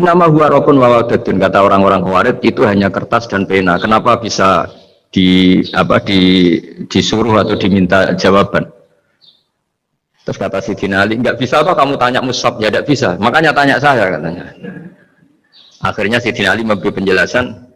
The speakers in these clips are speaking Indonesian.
Innama huwa raqun wa wadatun, kata orang-orang Khawarij itu hanya kertas dan pena. Kenapa bisa disuruh atau diminta jawaban? Terus kata Sidina Ali, enggak bisa apa kamu tanya Mus'ab? Ya enggak bisa. Makanya tanya saya katanya. Akhirnya Sidina Ali memberi penjelasan,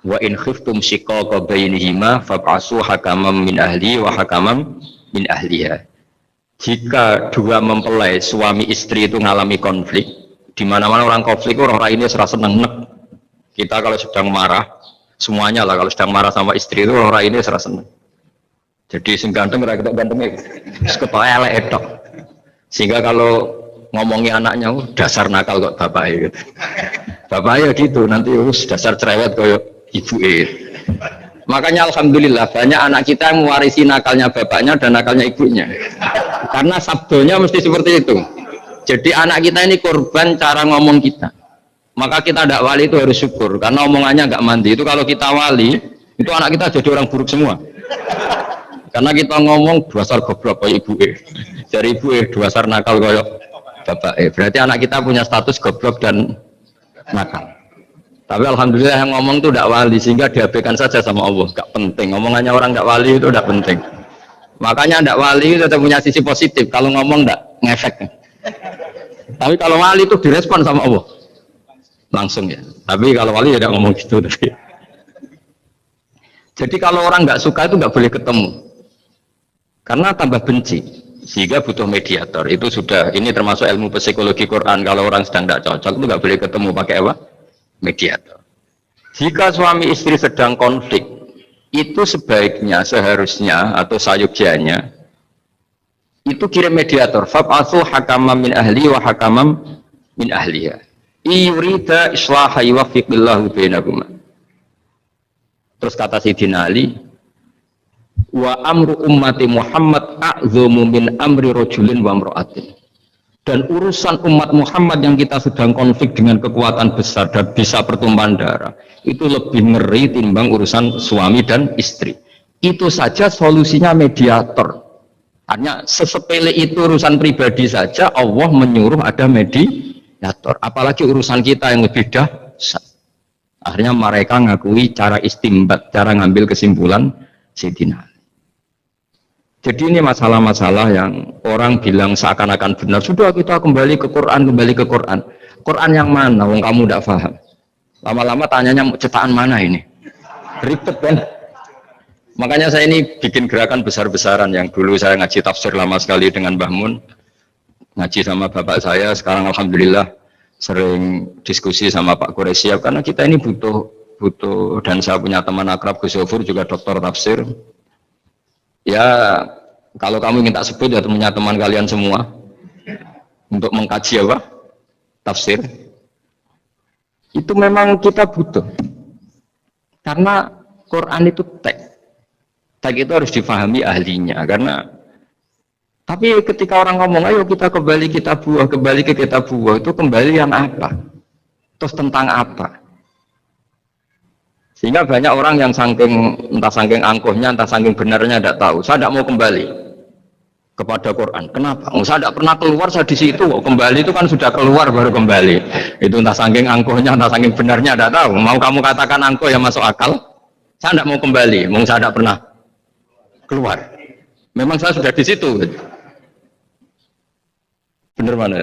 wa in khiftum shiqaqa bainihima fab'asu hakaman min ahli wa hakaman min ahliha. Jika dua mempelai suami istri itu mengalami konflik, di mana-mana orang konflik orang ini serasa seneng nek. Kita kalau sedang marah, semuanya lah kalau sedang marah sama istri itu orang ini serasa seneng. Jadi sing ganteng ora ketok gantenge, wis ketok elek etok. Sehingga kalau ngomongi anaknya, dasar nakal kok bapaknya gitu. Bapaknya gitu, nanti dasar cerewet koyo ibuke. Makanya alhamdulillah banyak anak kita yang mewarisi nakalnya bapaknya dan nakalnya ibunya. Karena sabdonya mesti seperti itu. Jadi anak kita ini korban cara ngomong kita. Maka kita tidak wali itu harus syukur karena omongannya nggak mandi. Itu kalau kita wali, itu anak kita jadi orang buruk semua. Karena kita ngomong dasar goblok kayak ibu dari ibu dasar nakal kayak bapak berarti anak kita punya status goblok dan nakal. Tapi alhamdulillah yang ngomong itu tidak wali sehingga diabaikan saja sama Allah. Gak penting omongannya orang tidak wali itu tidak penting. Makanya tidak wali itu tetap punya sisi positif. Kalau ngomong tidak ngefek. Tapi kalau wali itu direspon sama Allah langsung ya. Tapi kalau wali ya tidak ngomong gitu. Jadi kalau orang nggak suka itu nggak boleh ketemu. Karena tambah benci, sehingga butuh mediator. Itu sudah, ini termasuk ilmu psikologi Quran. Kalau orang sedang tidak cocok itu nggak boleh ketemu pakai apa? Mediator. Jika suami istri sedang konflik, itu sebaiknya, seharusnya atau sayugjanya itu kirim mediator. Fab'atsu hakaman min ahli wa hakaman min ahliha. Yurida islaha yuwaffiqillahu bainakuma. Terus kata Sayyidina Ali, wa amru ummati Muhammad a'dhamu min amri rajulin wa imra'atin. Dan urusan umat Muhammad yang kita sedang konflik dengan kekuatan besar dan bisa pertumpahan darah itu lebih ngeri timbang urusan suami dan istri. Itu saja solusinya mediator. Hanya sesepele itu urusan pribadi saja Allah menyuruh ada mediator. Apalagi urusan kita yang lebih dahsyat. Akhirnya mereka ngakui cara istimbat, cara ngambil kesimpulan Sayyidina. Jadi ini masalah-masalah yang orang bilang seakan-akan benar. Sudah kita kembali ke Quran, kembali ke Quran. Quran yang mana? Wong kamu tidak paham. Lama-lama tanyanya cetakan mana ini? Ribet kan? Makanya saya ini bikin gerakan besar-besaran yang dulu saya ngaji tafsir lama sekali dengan Mbah Mun. Ngaji sama bapak saya, sekarang alhamdulillah sering diskusi sama Pak Quraisyab karena kita ini butuh dan saya punya teman akrab Gus Yofur juga doktor tafsir. Ya, kalau kamu ingin tak sebut ya punya teman kalian semua untuk mengkaji apa? Tafsir. Itu memang kita butuh. Karena Quran itu teks. Teks itu harus difahami ahlinya karena tapi ketika orang ngomong ayo kita kembali kitab buah, kembali ke kitab buah itu kembali yang apa? Terus tentang apa? Sehingga banyak orang yang entah saking angkuhnya, entah saking benarnya tidak tahu. Saya tidak mau kembali kepada Quran. Kenapa? Saya tidak pernah keluar, saya di situ. Kembali itu kan sudah keluar baru kembali. Itu entah saking angkuhnya, entah saking benarnya tidak tahu. Mau kamu katakan angkuh yang masuk akal? Saya tidak mau kembali. Saya tidak pernah keluar. Memang saya sudah di situ. Benar mana?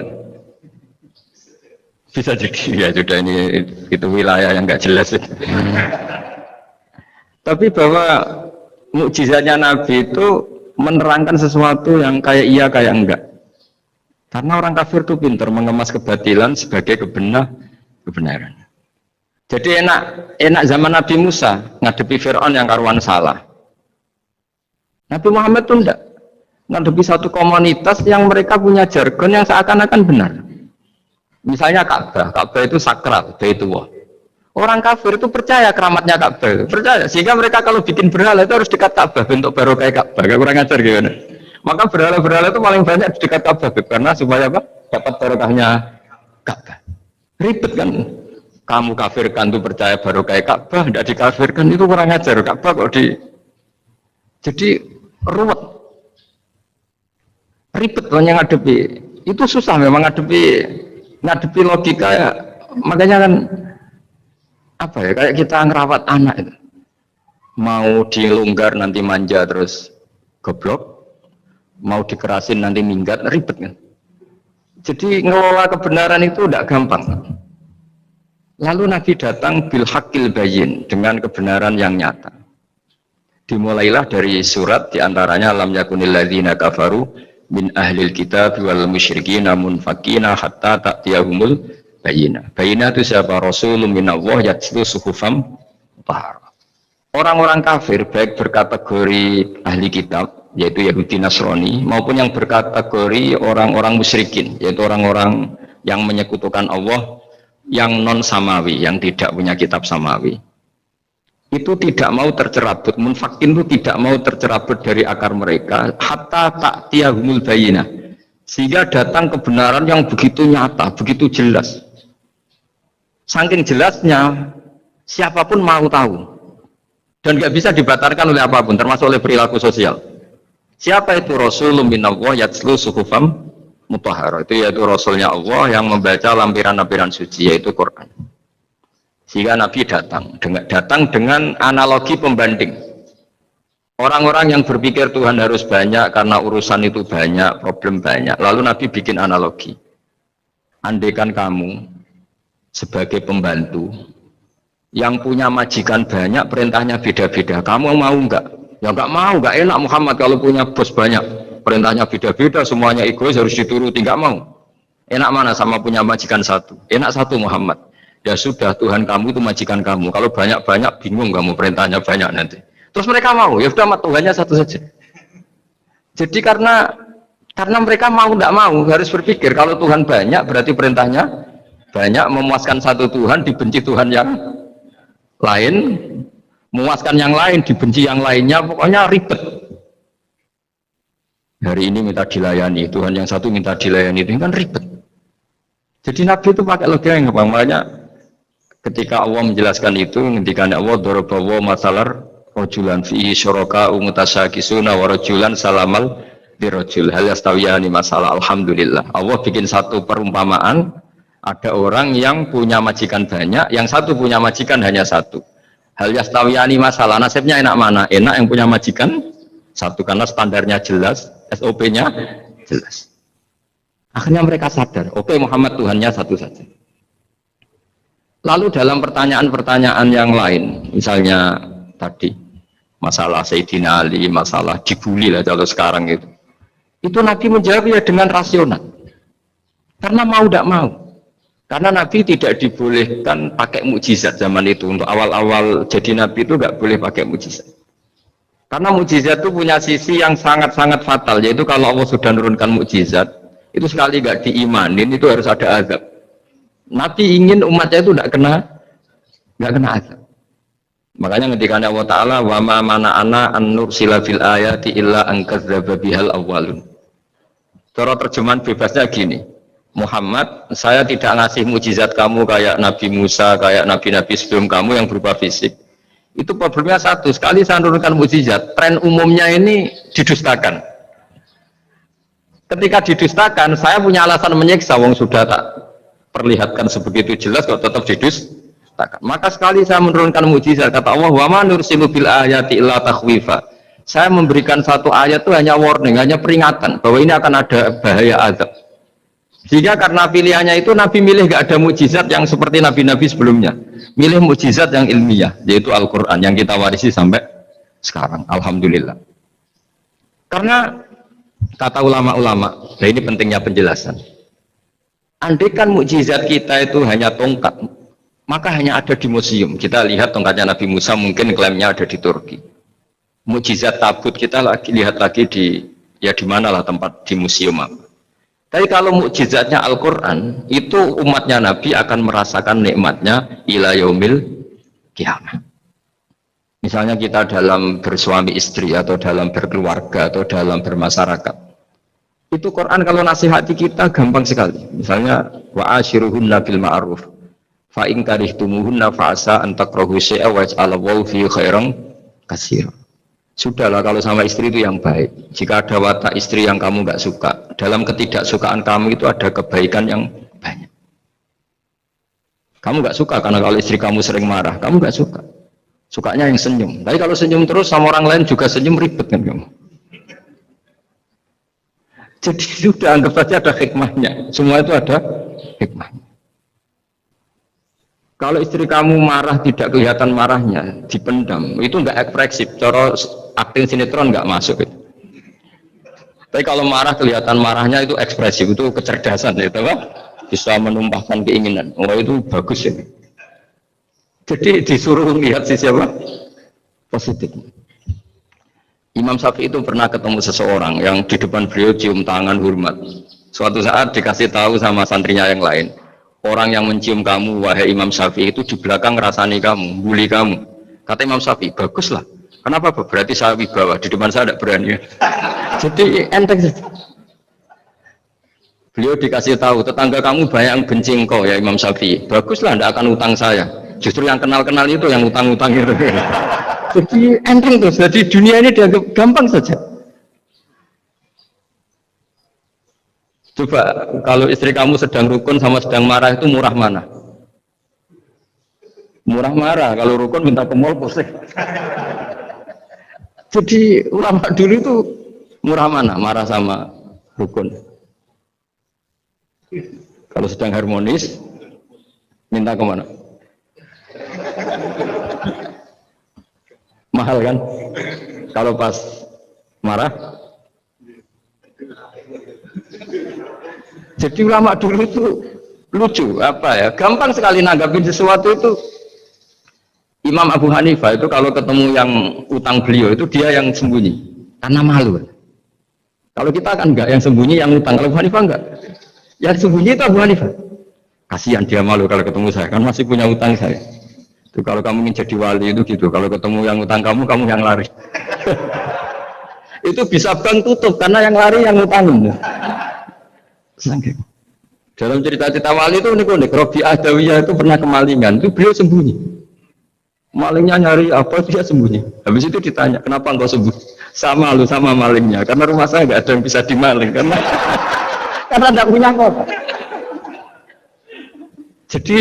Bisa jadi ya sudah ini itu wilayah yang nggak jelas. Tapi bahwa mukjizatnya Nabi itu menerangkan sesuatu yang kayak iya kayak enggak. Karena orang kafir itu pintar mengemas kebatilan sebagai kebenaran. Jadi enak zaman Nabi Musa ngadepi Fir'aun yang karuan salah. Nabi Muhammad itu enggak ngadepi satu komunitas yang mereka punya jargon yang seakan-akan benar. Misalnya Ka'bah itu sakral, Baitullah. Orang kafir itu percaya keramatnya Ka'bah, percaya. Sehingga mereka kalau bikin berhala itu harus dekat Ka'bah, bentuk barokah Ka'bah. Kurang ajar gimana? Maka berhala-berhala itu paling banyak di dekat Ka'bah, karena supaya apa? Dapat barokahnya Ka'bah. Ribet kan? Kamu kafirkan itu percaya barokah Ka'bah, tidak dikafirkan itu kurang ajar. Ka'bah kok jadi ruwet. Ribet banyak ngadepi. Itu susah memang ngadepi logika ya, Makanya kan apa ya, kayak kita ngerawat anak itu. Mau dilonggar nanti manja terus goblok, mau dikerasin nanti minggat, ribet kan. Jadi ngelola kebenaran itu tidak gampang. Lalu Nabi datang bil haqqil bayyin, dengan kebenaran yang nyata. Dimulailah dari surat diantaranya lam yakunil ladzina kafaru min ahlil kitab wal musyrikin munfakina hatta ta'tiyahumul bayyinah. Bayyinah itu siapa? Rasulun minallah yatlu suhufam mutahharah. Orang-orang kafir baik berkategori ahli kitab yaitu Yahudi Nasrani maupun yang berkategori orang-orang musyrikin yaitu orang-orang yang menyekutukan Allah yang non samawi, yang tidak punya kitab samawi. Itu tidak mau tercerabut, munfakin itu tidak mau tercerabut dari akar mereka hatta ta'tiyahumul bayyinah, sehingga datang kebenaran yang begitu nyata, begitu jelas. Saking jelasnya siapapun mau tahu dan nggak bisa dibatalkan oleh apapun, termasuk oleh perilaku sosial. Siapa itu? Rasulun minallah yatlu suhufam mutahharah, itu yaitu Rasulnya Allah yang membaca lampiran-lampiran suci, yaitu Quran. Sehingga Nabi datang dengan analogi pembanding. Orang-orang yang berpikir Tuhan harus banyak karena urusan itu banyak, problem banyak. Lalu Nabi bikin analogi. Andaikan kamu sebagai pembantu yang punya majikan banyak, perintahnya beda-beda, kamu mau enggak? Ya enggak mau, enggak enak Muhammad kalau punya bos banyak, perintahnya beda-beda, semuanya egois harus dituruti, enggak mau. Enak mana sama punya majikan satu? Enak satu Muhammad. Ya sudah, Tuhan kamu itu majikan kamu, kalau banyak-banyak bingung kamu, perintahnya banyak nanti. Terus mereka mau, ya sudah Tuhannya satu saja. Jadi karena mereka mau enggak mau, harus berpikir kalau Tuhan banyak berarti perintahnya banyak, memuaskan satu Tuhan dibenci Tuhan yang lain, memuaskan yang lain dibenci yang lainnya, pokoknya ribet. Hari ini minta dilayani, Tuhan yang satu minta dilayani, itu kan ribet. Jadi Nabi itu pakai logika yang gampang. Makanya ketika Allah menjelaskan itu, ketika Allah dorobawa masalar rojulan fihi syuraka umutasakisuna wa rojulan salamal dirojul hal yastawiyani masalah. Alhamdulillah, Allah bikin satu perumpamaan. Ada orang yang punya majikan banyak, yang satu punya majikan hanya satu. Hal yastawiyani masalah, nasibnya enak mana? Enak yang punya majikan satu, karena standarnya jelas, SOP-nya jelas. Akhirnya mereka sadar, oke, Muhammad Tuhannya satu saja. Lalu dalam pertanyaan-pertanyaan yang lain, misalnya tadi, masalah Sayyidina Ali, masalah dibully lah kalau sekarang itu Nabi menjawab ya dengan rasional. Karena mau tidak mau. Karena Nabi tidak dibolehkan pakai mukjizat zaman itu. Untuk awal-awal jadi Nabi itu nggak boleh pakai mukjizat. Karena mukjizat itu punya sisi yang sangat-sangat fatal, yaitu kalau Allah sudah menurunkan mukjizat, itu sekali nggak diimanin itu harus ada azab. Nabi ingin umatnya itu nggak kena azab. Makanya ketika Allah Taala wa ma mana'ana an nursila fil ayati illa an kadzdzaba bihal awwalun. Cara terjemahan bebasnya gini. Muhammad, saya tidak ngasih mukjizat kamu kayak Nabi Musa, kayak nabi-nabi sebelum kamu yang berupa fisik. Itu problemnya satu, sekali saya menurunkan mukjizat, tren umumnya ini didustakan. Ketika didustakan, saya punya alasan menyiksa, wong sudah tak perlihatkan sebegitu jelas kok tetap didustakan. Maka sekali saya menurunkan mukjizat, kata Allah, wa ma nursilu bil ayati illa takhwifa. Saya memberikan satu ayat itu hanya warning, hanya peringatan bahwa ini akan ada bahaya azab. Sehingga karena pilihannya itu Nabi milih gak ada mukjizat yang seperti nabi-nabi sebelumnya, milih mukjizat yang ilmiah, yaitu Al-Quran yang kita warisi sampai sekarang. Alhamdulillah. Karena kata ulama-ulama, nah ini pentingnya penjelasan. Andaikan mukjizat kita itu hanya tongkat, maka hanya ada di museum. Kita lihat tongkatnya Nabi Musa, mungkin klaimnya ada di Turki. Mukjizat tabut kita lihat lagi di mana lah tempat di museum apa. Tapi kalau mukjizatnya Al-Quran, itu umatnya Nabi akan merasakan nikmatnya ila yaumil kiamah. Misalnya kita dalam bersuami istri, atau dalam berkeluarga, atau dalam bermasyarakat. Itu Quran kalau nasihati kita gampang sekali. Misalnya, wa ashiruhunna bil ma'ruf, fa in karihtumuhunna fa asa an takrahu syai'a wa yaj'alallahu fi khairan katsira. Sudahlah kalau sama istri itu yang baik. Jika ada watak istri yang kamu nggak suka, dalam ketidaksukaan kamu itu ada kebaikan yang banyak. Kamu nggak suka karena kalau istri kamu sering marah, kamu nggak suka. Sukanya yang senyum. Tapi kalau senyum terus sama orang lain juga senyum, ribet kan kamu. Jadi sudah anggap saja ada hikmahnya. Semua itu ada hikmahnya. Kalau istri kamu marah tidak kelihatan marahnya, dipendam, itu nggak ekspresif. Cara akting sinetron nggak masuk itu. Tapi kalau marah kelihatan marahnya itu ekspresif, itu kecerdasan, itu kan? Bisa menumpahkan keinginan. Oh itu bagus ya. Jadi disuruh lihat sisi apa? Positif. Imam Syafi'i itu pernah ketemu seseorang yang di depan beliau cium tangan hormat. Suatu saat dikasih tahu sama santrinya yang lain. Orang yang mencium kamu, wahai Imam Syafi'i, itu di belakang ngerasani kamu, bully kamu. Kata Imam Syafi'i, baguslah. Kenapa? Berarti saya wibawa, di depan saya tidak berani. Jadi enteng. Beliau dikasih tahu, tetangga kamu banyak yang benci engkau ya Imam Syafi'i. Baguslah, tidak akan utang saya. Justru yang kenal-kenal itu yang utang-utang itu. Jadi enteng terus. Jadi dunia ini dianggap gampang saja. Coba kalau istri kamu sedang rukun sama sedang marah itu murah mana? Murah marah. Kalau rukun minta ke mall pusing. Jadi ulama dulu itu murah mana? Marah sama rukun. Kalau sedang harmonis minta ke mana? Mahal kan? Kalau pas marah. Jadi ulama dulu itu lucu apa ya? Gampang sekali nanggapin sesuatu itu. Imam Abu Hanifah itu kalau ketemu yang utang beliau itu dia yang sembunyi karena malu. Kalau kita kan enggak yang sembunyi yang utang. Kalau Abu Hanifah enggak. Yang sembunyi itu Abu Hanifah. Kasihan dia malu kalau ketemu saya kan masih punya utang saya. Itu kalau kamu ingin jadi wali itu gitu. Kalau ketemu yang utang kamu yang lari. Itu bisa bank tutup karena yang lari yang utangin. Dalam cerita-cerita wali itu unik-unik. Robi Adawiyah itu pernah kemalingan, itu beliau sembunyi. Malingnya nyari apa, dia sembunyi. Habis itu ditanya, kenapa engkau sembunyi? Sama lu, sama malingnya. Karena rumah saya nggak ada yang bisa dimaling. Karena tidak punya kota. Jadi,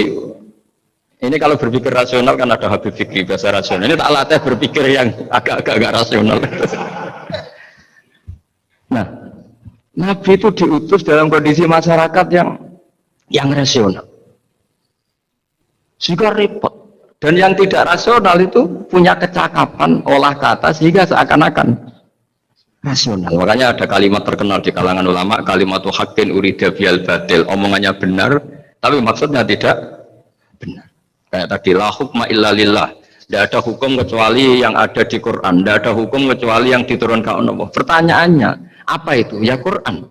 ini kalau berpikir rasional kan ada Habib Fikri, bahasa rasional. Ini tak latih berpikir yang agak-agak rasional. Nah, Nabi itu diutus dalam kondisi masyarakat yang rasional. Sehingga repot. Dan yang tidak rasional itu punya kecakapan olah kata sehingga seakan-akan rasional. Makanya ada kalimat terkenal di kalangan ulama, kalimatu haqqin urida bihal batil. Omongannya benar, tapi maksudnya tidak benar. Kayak tadi, la hukma illa lillah. Tidak ada hukum kecuali yang ada di Quran. Tidak ada hukum kecuali yang diturunkan Allah. Pertanyaannya, apa itu? Ya Quran.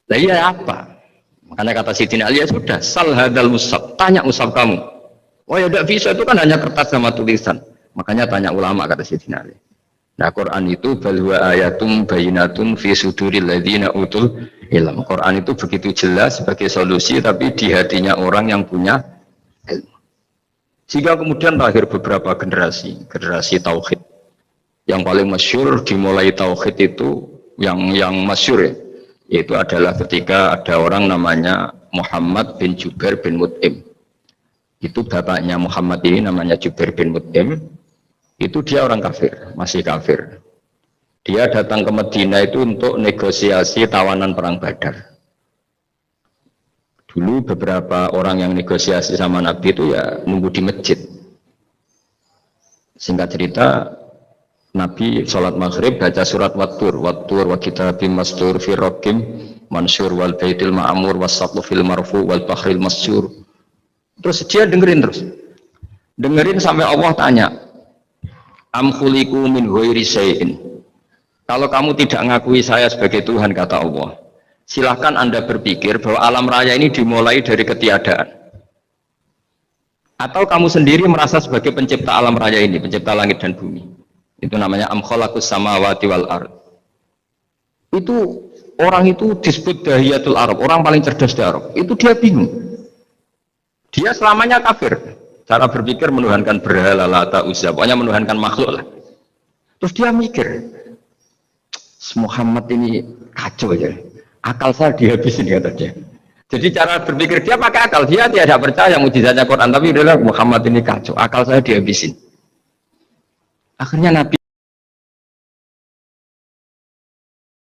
Lah iya apa? Makanya kata Sidina Ali, ya sudah, sal hadal musab, tanya musab kamu. Oh ya tidak bisa, itu kan hanya kertas sama tulisan. Makanya tanya ulama, kata Sidina Ali. Nah Quran itu balwa ayatum bayinatun fi suduril ladzina utul ilm. Quran itu begitu jelas sebagai solusi, tapi di hatinya orang yang punya ilmu. Sehingga kemudian lahir beberapa generasi tauhid. Yang paling masyhur dimulai tauhid itu yang masyhur ya, yaitu adalah ketika ada orang namanya Muhammad bin Jubair bin Mut'im. Itu bapaknya Muhammad ini namanya Jubair bin Mut'im. Itu dia orang kafir, masih kafir. Dia datang ke Madinah itu untuk negosiasi tawanan perang Badar. Dulu beberapa orang yang negosiasi sama Nabi itu ya nunggu di masjid. Singkat cerita, Nabi sholat maghrib baca surat Wattur wa kitabim mastur fi rakim mansur wal baitil ma'amur wasaqlu fil marfu wal bahril masyur. Terus dia dengerin sampai Allah tanya, am khuliqu min ghairi syai'in. Kalau kamu tidak ngakui saya sebagai Tuhan, kata Allah, silahkan Anda berpikir bahwa alam raya ini dimulai dari ketiadaan. Atau kamu sendiri merasa sebagai pencipta alam raya ini, pencipta langit dan bumi. Itu namanya am khalaqus samawati wal ard. Itu orang itu disebut dahiyatul Arab, orang paling cerdas di Arab. Itu dia bingung. Dia selamanya kafir. Cara berpikir menuhankan berhala, Lata, Uzza, pokoknya menuhankan makhluk lah. Terus dia mikir, Muhammad ini kacau ya. Akal saya dihabisin, kata dia. Jadi cara berpikir dia pakai akal, dia tidak percaya mujizatnya Quran, tapi dia bilang Muhammad ini kacau, akal saya dihabisin. Akhirnya Nabi